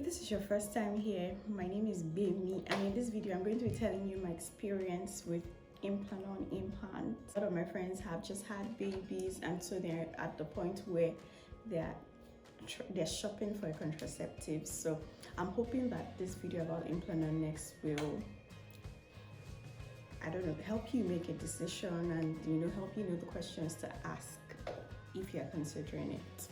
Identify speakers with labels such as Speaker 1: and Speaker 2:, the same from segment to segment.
Speaker 1: this is your first time here, my name is Bemi, and in this video I'm going to be telling you my experience with Implanon implant. A lot of my friends have just had babies, and so they're at the point where they're shopping for a contraceptive. So I'm hoping that this video about Implanon NXT will, I don't know, help you make a decision and help you know the questions to ask if you're considering it.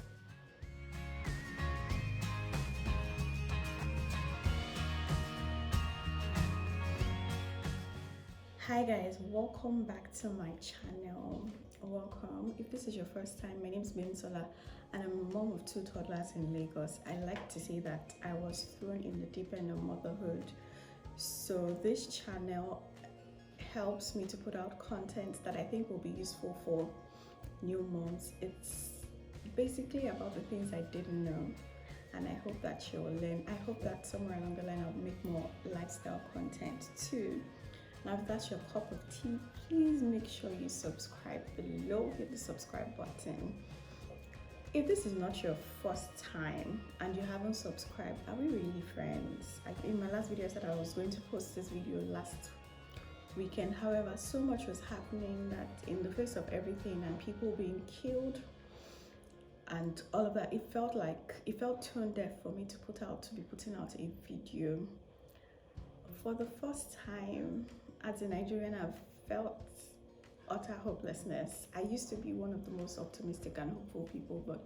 Speaker 1: Hi guys, welcome back to my channel. Welcome. If this is your first time, my name is Bimsola and I'm a mom of 2 toddlers in Lagos. I like to say that I was thrown in the deep end of motherhood. So this channel helps me to put out content that I think will be useful for new moms. It's basically about the things I didn't know, and I hope that you will learn. I hope that somewhere along the line I'll make more lifestyle content too. Now, if that's your cup of tea, please make sure you subscribe below. Hit the subscribe button. If this is not your first time and you haven't subscribed, are we really friends? In my last video, I said I was going to post this video last weekend. However, so much was happening that in the face of everything and people being killed and all of that, it felt tone deaf for me to be putting out a video. For the first time as a Nigerian, I've felt utter hopelessness. I used to be one of the most optimistic and hopeful people, but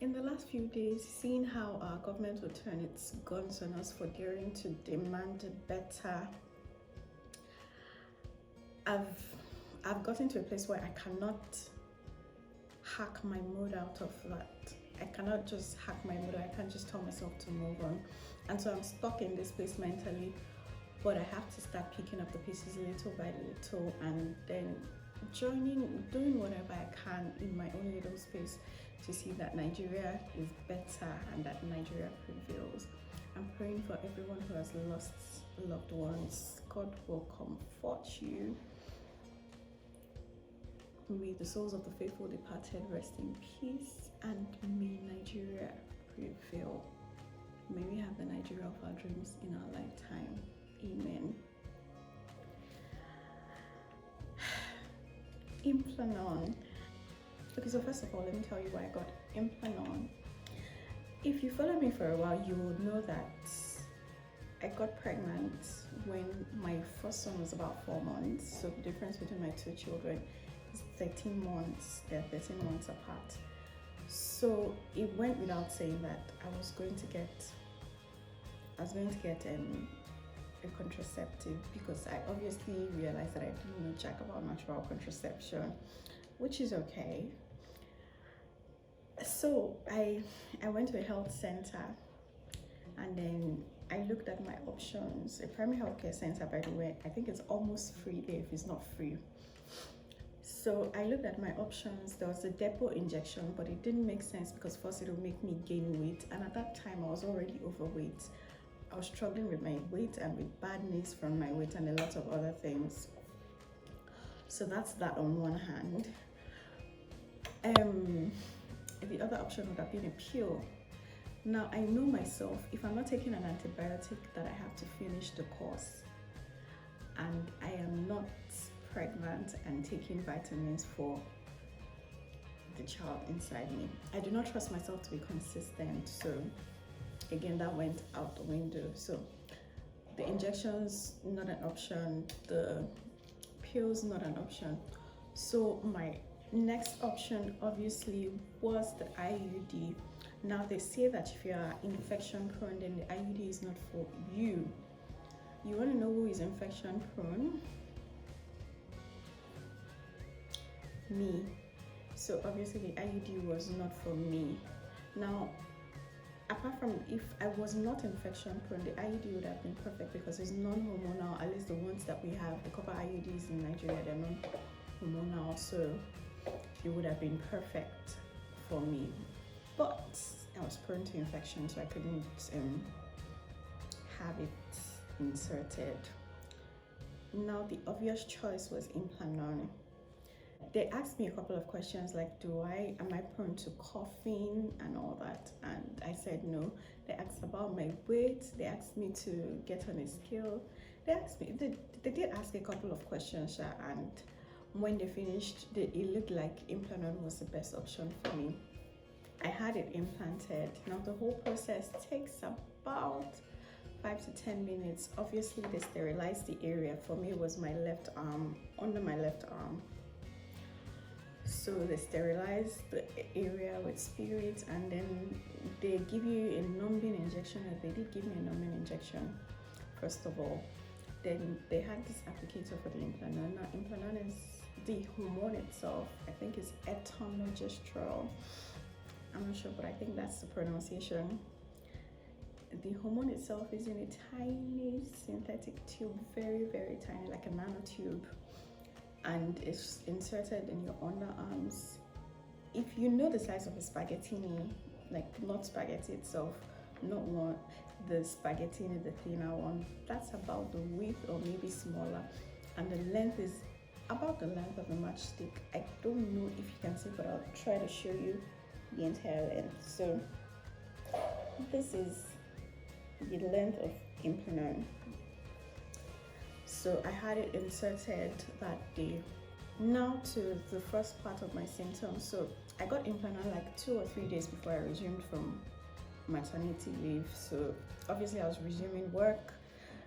Speaker 1: in the last few days, seeing how our government will turn its guns on us for daring to demand better, I've gotten to a place where I cannot hack my mood out of that. I cannot just hack my mood. I can't just tell myself to move on, and so I'm stuck in this place mentally. But I have to start picking up the pieces little by little and then doing whatever I can in my own little space to see that Nigeria is better and that Nigeria prevails. I'm praying for everyone who has lost loved ones. God will comfort you. May the souls of the faithful departed rest in peace, and may Nigeria prevail. May we have the Nigeria of our dreams in our lifetime. Amen. Implanon. Okay, so first of all, let me tell you why I got Implanon. If you follow me for a while, you will know that I got pregnant when my first son was about 4 months. So the difference between my 2 children is 13 months. They're 13 months apart. So it went without saying that I was going to get a contraceptive, because I obviously realized that I didn't know jack about natural contraception, which is okay. So I went to a health center and then I looked at my options. A primary healthcare center, by the way, I think it's almost free there if it's not free. So I looked at my options. There was a depot injection, but it didn't make sense because first it will make me gain weight, and at that time I was already overweight. I was struggling with my weight and with bad knees from my weight and a lot of other things. So that's that on one hand. The other option would have been a pill. Now I know myself, if I'm not taking an antibiotic, that I have to finish the course. And I am not pregnant and taking vitamins for the child inside me. I do not trust myself to be consistent, so again, that went out the window. So the injections, not an option. The pills, not an option. So my next option obviously was the IUD. Now they say that if you are infection prone, then the IUD is not for you. You want to know who is infection prone? Me. So obviously the IUD was not for me. Now, apart from if I was not infection prone, the IUD would have been perfect because it's non-hormonal. At least the ones that we have, the copper IUDs in Nigeria, they're non-hormonal, so it would have been perfect for me. But I was prone to infection, so I couldn't have it inserted. Now the obvious choice was Implanon. They asked me a couple of questions like, am I prone to coughing and all that? And I said no. They asked about my weight. They asked me to get on a scale. They did ask a couple of questions, and when they finished, it looked like Implanon was the best option for me. I had it implanted. Now the whole process takes about 5 to 10 minutes. Obviously, they sterilized the area. For me, it was my left arm, under my left arm. So they sterilize the area with spirits, and then they give you a numbing injection. They did give me a numbing injection, first of all. Then they had this applicator for the Implanon. Now, Implanon is the hormone itself. I think it's etonogestrel. I'm not sure, but I think that's the pronunciation. The hormone itself is in a tiny synthetic tube, very, very tiny, like a nanotube, and it's inserted in your underarms. If you know the size of a spaghettini, like not spaghetti itself, not one, the spaghettini, the thinner one, that's about the width or maybe smaller, and the length is about the length of a matchstick. I don't know if you can see, but I'll try to show you the entire length. So this is the length of Implanon. So I had it inserted that day. Now to the first part of my symptoms. So I got Implanon like 2 or 3 days before I resumed from maternity leave. So obviously I was resuming work,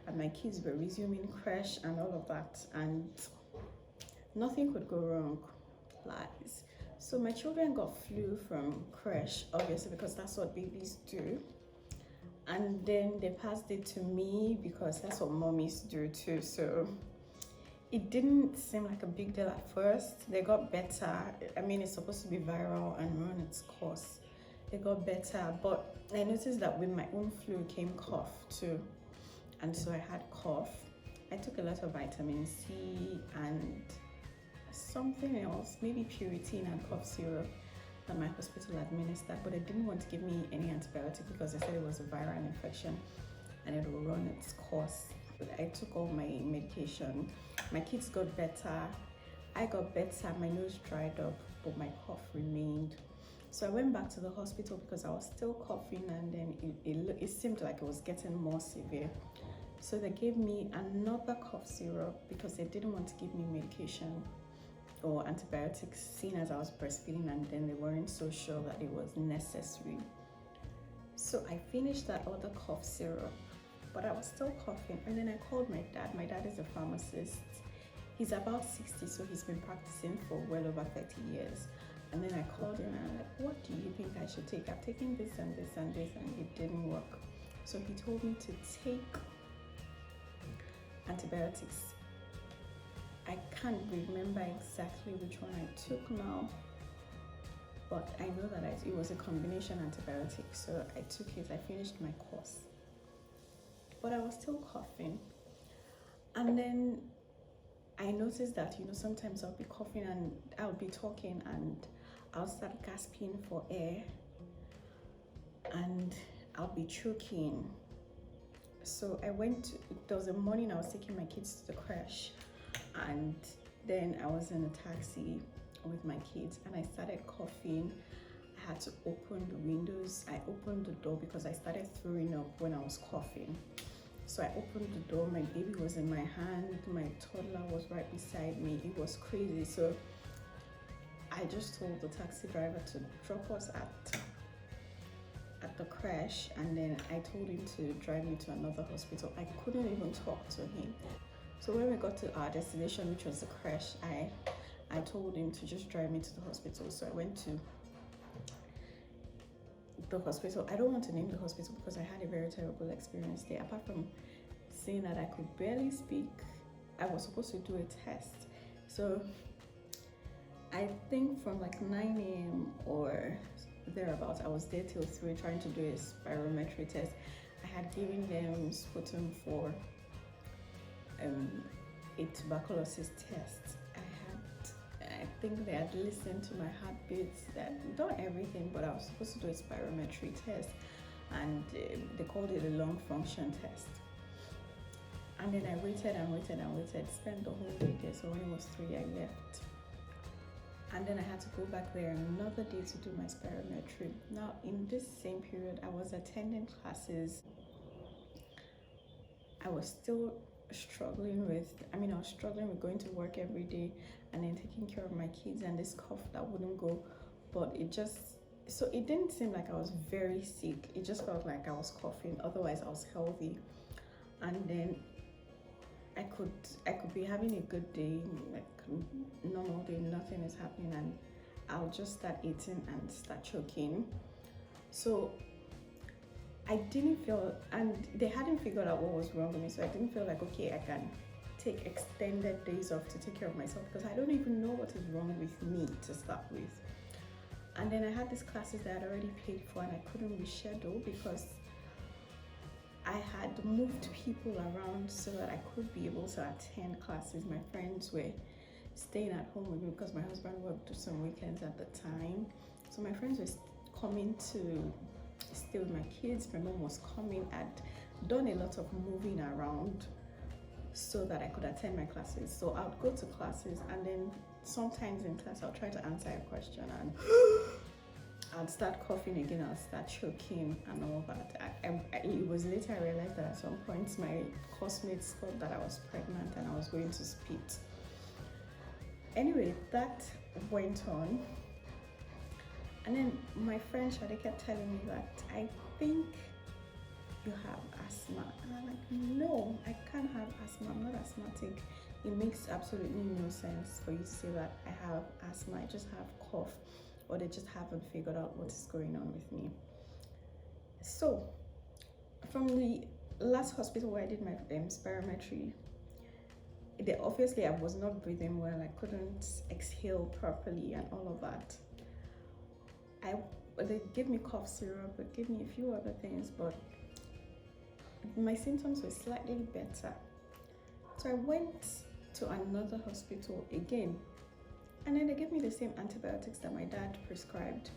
Speaker 1: and my kids were resuming creche and all of that, and nothing could go wrong. Lies. So my children got flu from creche, obviously, because that's what babies do. And then they passed it to me because that's what mommies do too. So it didn't seem like a big deal at first. They got better. I mean, it's supposed to be viral and run its course. They got better, but I noticed that with my own flu came cough too. And so I had cough. I took a lot of vitamin C and something else, maybe Puritin and cough syrup that my hospital administered, but they didn't want to give me any antibiotic because they said it was a viral infection and it will run its course. I took all my medication. My kids got better. I got better. My nose dried up, but my cough remained. So I went back to the hospital because I was still coughing, and then it seemed like it was getting more severe. So they gave me another cough syrup because they didn't want to give me medication or antibiotics, seeing as I was breastfeeding, and then they weren't so sure that it was necessary. So I finished that other cough syrup, but I was still coughing, and then I called my dad. My dad is a pharmacist. He's about 60, so he's been practicing for well over 30 years. And then I called him and I'm like, what do you think I should take? I've taken this and this and this, and it didn't work. So he told me to take antibiotics. I can't remember exactly which one I took now, but I know that it was a combination antibiotic. So I took it, I finished my course, but I was still coughing. And then I noticed that, sometimes I'll be coughing and I'll be talking and I'll start gasping for air and I'll be choking. So there was a morning I was taking my kids to the creche, and then I was in a taxi with my kids and I started coughing. I had to open the windows. I opened the door because I started throwing up when I was coughing. So I opened the door, my baby was in my hand, my toddler was right beside me. It was crazy. So I just told the taxi driver to drop us at the creche, and then I told him to drive me to another hospital. I couldn't even talk to him. So when we got to our destination, which was the creche, I told him to just drive me to the hospital. So I went to the hospital. I don't want to name the hospital because I had a very terrible experience there. Apart from seeing that I could barely speak, I was supposed to do a test. So I think from like 9 a.m. or thereabouts, I was there till 3 trying to do a spirometry test. I had given them sputum for a tuberculosis test. I think they had listened to my heartbeats, that not everything, but I was supposed to do a spirometry test, and they called it a lung function test. And then I waited and waited and waited, spent the whole day there. So when it was 3, I left. and then I had to go back there another day to do my spirometry. Now, in this same period, I was attending classes. I was still struggling with, I was struggling with going to work every day and then taking care of my kids and this cough that wouldn't go. But so it didn't seem like I was very sick. It just felt like I was coughing. Otherwise, I was healthy. And then I could be having a good day, like normal day, nothing is happening, and I'll just start eating and start choking. So I didn't feel, and they hadn't figured out what was wrong with me, so I didn't feel like, okay, I can take extended days off to take care of myself, because I don't even know what is wrong with me to start with. And then I had these classes that I'd already paid for, and I couldn't reschedule because I had moved people around so that I could be able to attend classes. My friends were staying at home with me because my husband worked some weekends at the time. So my friends were coming to stay with my kids. My mom was coming. I'd done a lot of moving around so that I could attend my classes. So I would go to classes, and then sometimes in class I'll try to answer a question and I'd start coughing again, I'll start choking and all that. It was later I realized that at some point my classmates thought that I was pregnant and I was going to spit. Anyway, that went on. And then my friend Shadi kept telling me that I think you have asthma. And I'm like, no, I can't have asthma. I'm not asthmatic. It makes absolutely no sense for you to say that I have asthma. I just have cough, or they just haven't figured out what is going on with me. So from the last hospital where I did my spirometry, obviously I was not breathing well. I couldn't exhale properly and all of that. They gave me cough syrup, they gave me a few other things, but my symptoms were slightly better. So I went to another hospital again, and then they gave me the same antibiotics that my dad prescribed,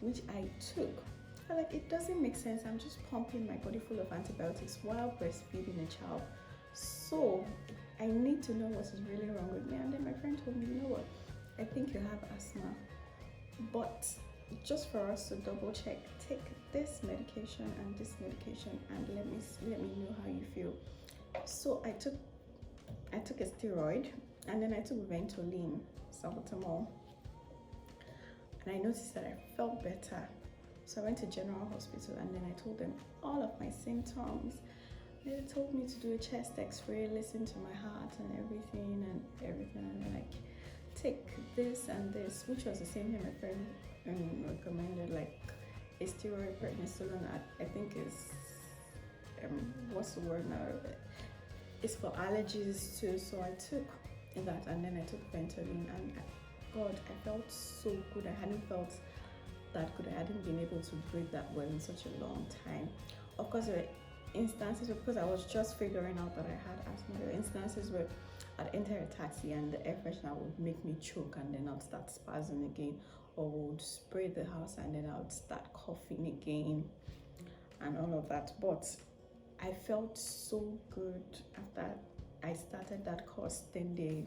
Speaker 1: which I took. I'm like, it doesn't make sense. I'm just pumping my body full of antibiotics while breastfeeding a child. So I need to know what is really wrong with me. And then my friend told me, you know what, I think you have asthma, but just for us to double check, take this medication and this medication, and let me know how you feel. So I took a steroid, and then I took Ventolin, salbutamol, and I noticed that I felt better. So I went to General Hospital, and then I told them all of my symptoms. They told me to do a chest x-ray, listen to my heart and everything, and then like take this and this, which was the same thing my friend recommended, like a steroid, prednisolone. I think is what's the word now? It's for allergies too. So I took that, and then I took Ventolin, and God, I felt so good. I hadn't felt that good. I hadn't been able to breathe that well in such a long time. Of course, there were instances because I was just figuring out that I had asthma. There were instances where I'd enter a taxi and the air freshener would make me choke, and then I'd start spazzing again, or would spray the house and then I would start coughing again and all of that. But I felt so good after I started that course. Then they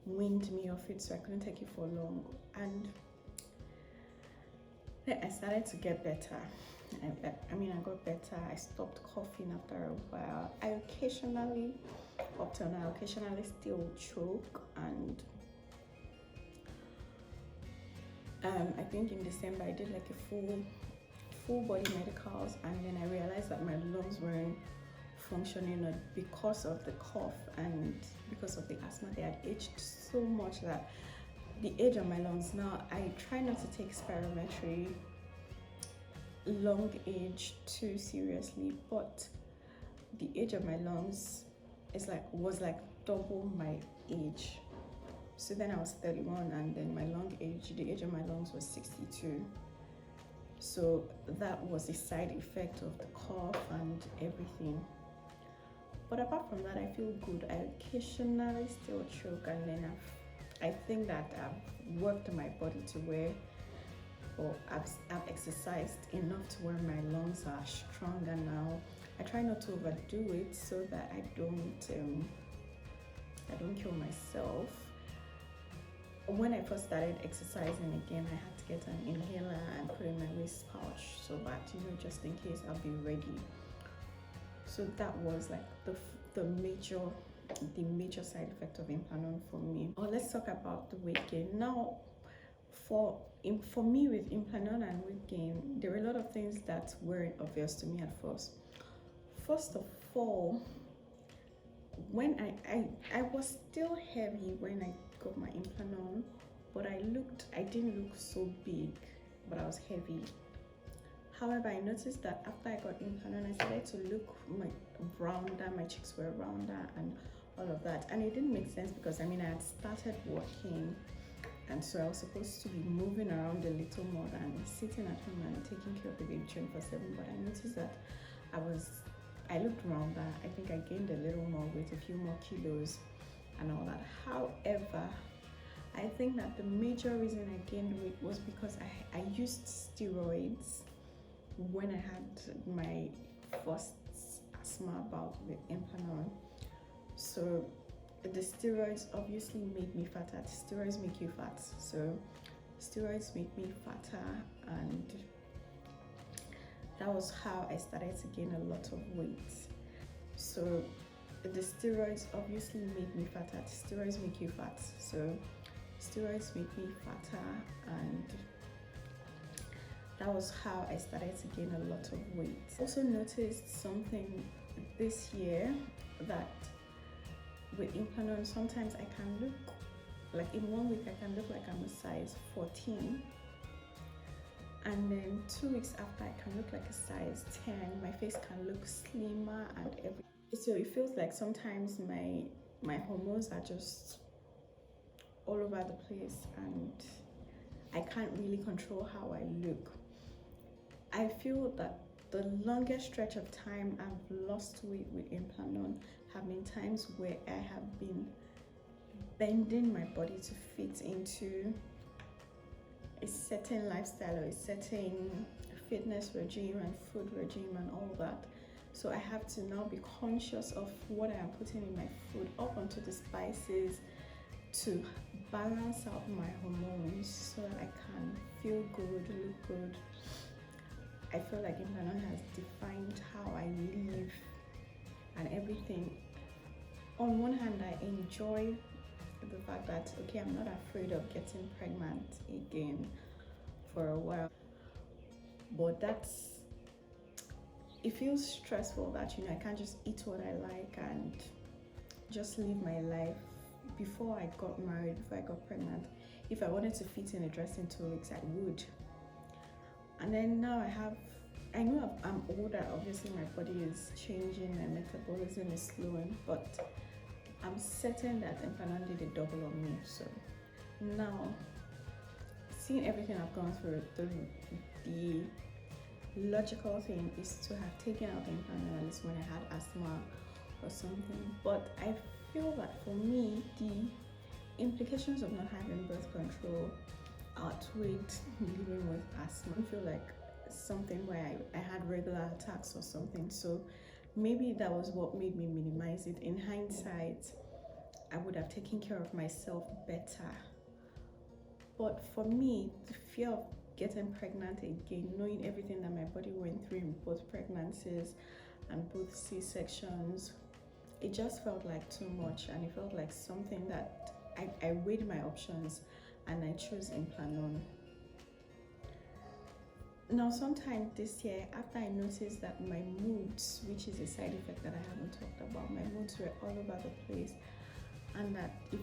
Speaker 1: weaned me off it, so I couldn't take it for long, and then I started to get better. I got better. I stopped coughing after a while. I occasionally, up till now, still choke, and I think in December I did like a full body medicals, and then I realized that my lungs weren't functioning because of the cough and because of the asthma. They had aged so much that the age of my lungs now, I try not to take spirometry long age too seriously, but the age of my lungs was like double my age. So then I was 31, and then the age of my lungs was 62. So that was the side effect of the cough and everything. But apart from that, I feel good. I occasionally still choke, and then I think that I've worked my body to where, or I've exercised enough to where my lungs are stronger now. I try not to overdo it so that I don't kill myself. when I first started exercising again, I had to get an inhaler and put in my waist pouch so that, just in case I'll be ready. So that was like the major side effect of Implanon for me. Oh, let's talk about the weight gain. Now, for me with Implanon and weight gain, there were a lot of things that weren't obvious to me at first. First of all, when I was still heavy when I got my Implanon, but I didn't look so big, but I was heavy. However, I noticed that after I got Implanon, I started to look rounder, my cheeks were rounder and all of that. And it didn't make sense because I had started working, and so I was supposed to be moving around a little more than sitting at home and taking care of the baby 24/7. But I noticed that I looked rounder. I think I gained a little more weight, a few more kilos and all that. However, I think that the major reason I gained weight was because I used steroids when I had my first asthma bout with Implanon. So the steroids obviously made me fatter. Steroids make you fat, so steroids make me fatter, and that was how I started to gain a lot of weight. So the steroids obviously made me fatter. Steroids make you fat, so steroids make me fatter, and that was how I started to gain a lot of weight. Also noticed something this year, that with Implanon, sometimes I can look like, in 1 week I can look like I'm a size 14, and then 2 weeks after I can look like a size 10. My face can look slimmer and everything. So it feels like sometimes my hormones are just all over the place and I can't really control how I look. I feel that the longest stretch of time I've lost weight with Implanon have been times where I have been bending my body to fit into a certain lifestyle or a certain fitness regime and food regime and all that. So I have to now be conscious of what I am putting in my food, up onto the spices, to balance out my hormones so that I can feel good, look good. I feel like Implanon has defined how I live and everything. On one hand, I enjoy the fact that, okay, I'm not afraid of getting pregnant again for a while, but it feels stressful that, I can't just eat what I like and just live my life. Before I got married, before I got pregnant, if I wanted to fit in a dress in 2 weeks, I would. And then now I know I'm older, obviously my body is changing, my metabolism is slowing, but I'm certain that Implanon did a double on me. So now, seeing everything I've gone through, the logical thing is to have taken out Implanon at least when I had asthma or something. But I feel that for me, the implications of not having birth control outweighed living with asthma. I feel like something where I had regular attacks or something, so maybe that was what made me minimize it. In hindsight, I would have taken care of myself better. But for me, the fear of getting pregnant again, knowing everything that my body went through in both pregnancies and both C-sections, it just felt like too much, and it felt like something that I weighed my options and I chose Implanon. Now, sometime this year, after I noticed that my moods, which is a side effect that I haven't talked about, my moods were all over the place, and that if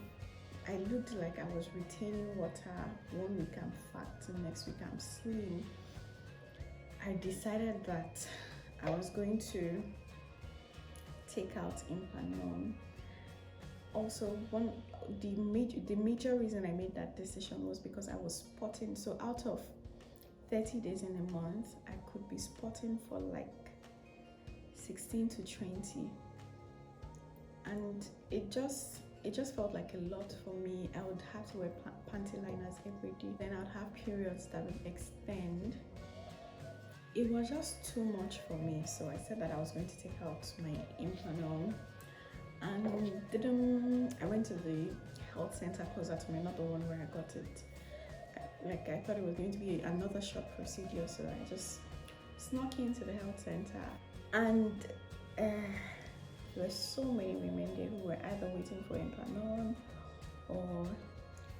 Speaker 1: I looked like I was retaining water, 1 week I'm fat, the next week I'm slim, I decided that I was going to take out Implanon. Also, the major reason I made that decision was because I was spotting. So out of 30 days in a month, I could be spotting for like 16 to 20, and it just felt like a lot for me. I would have to wear panty liners every day, then I'd have periods that would extend. It was just too much for me, so I said that I was going to take out my Implanon, and I went to the health center closer to me, not the one where I got it. Like, I thought it was going to be another short procedure, so I just snuck into the health center. And there were so many women there who were either waiting for Implanon or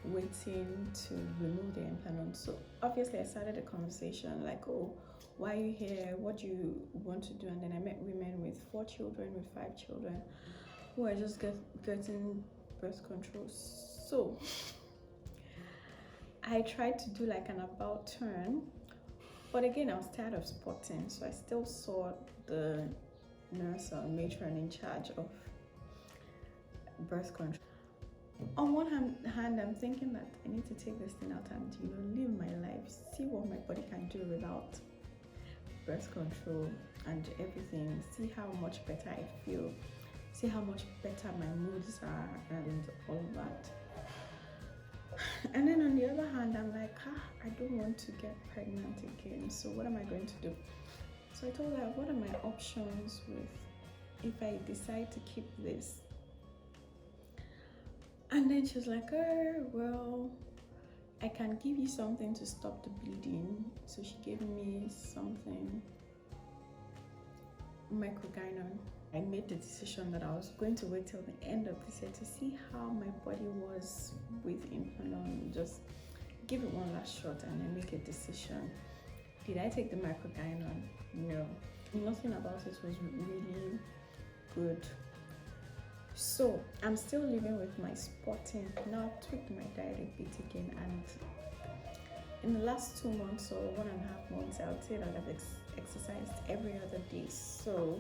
Speaker 1: waiting to remove the Implanon. So obviously I started a conversation like, oh, why are you here? What do you want to do? And then I met women with 4 children, with 5 children, who are just getting birth control. So I tried to do like an about turn, but again I was tired of spotting, so I still saw the nurse or matron in charge of birth control. On one hand, I'm thinking that I need to take this thing out and, you know, live my life, see what my body can do without birth control and everything, see how much better I feel, see how much better my moods are and all of that. And then on the other hand, I'm like, I don't want to get pregnant again, so what am I going to do? So I told her, what are my options if I decide to keep this? And then she was like, oh, well, I can give you something to stop the bleeding. So she gave me something, microgynon. I made the decision that I was going to wait till the end of this year to see how my body was with Implanon. Just give it one last shot and then make a decision. Did I take the microgynon? No. Nothing about it was really good. So I'm still living with my spotting. Now I've tweaked my diet a bit again, and in the last 2 months or 1.5 months, I would say that I've exercised every other day. So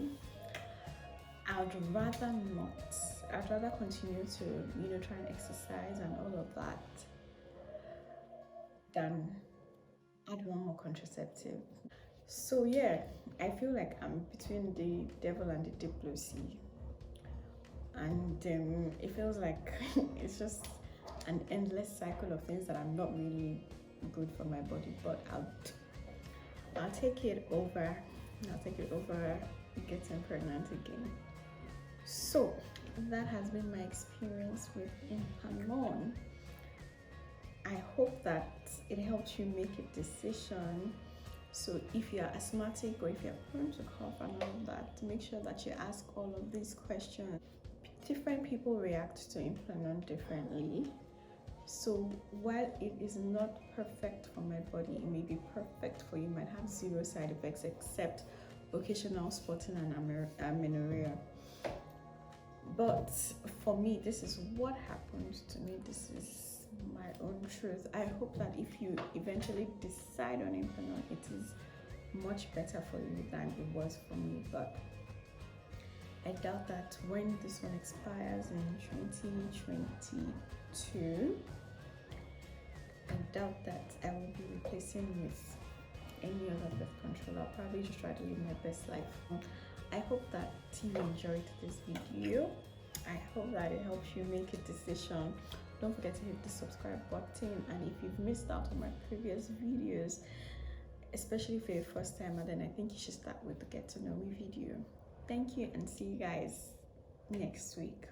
Speaker 1: I'd rather not. I'd rather continue to, you know, try and exercise and all of that than add one more contraceptive. So yeah, I feel like I'm between the devil and the deep blue sea. And it feels like it's just an endless cycle of things that are not really good for my body, but I'll take it over. I'll take it over getting pregnant again. So that has been my experience with Implanon. I hope that it helps you make a decision. So if you're asthmatic or if you're prone to cough and all of that, make sure that you ask all of these questions. Different people react to Implanon differently. So while it is not perfect for my body, it may be perfect for you. It might have 0 side effects except occasional spotting and amenorrhea. But for me, this is what happened to me. This is my own truth. I hope that if you eventually decide on Implanon, it is much better for you than it was for me. But I doubt that when this one expires in 2022, I doubt that I will be replacing with any other birth control. I'll probably just try to live my best life. I hope that you enjoyed this video. I hope that it helps you make a decision. Don't forget to hit the subscribe button, and if you've missed out on my previous videos, especially for your first timer, then I think you should start with the get to know me video. Thank you, and see you guys next week.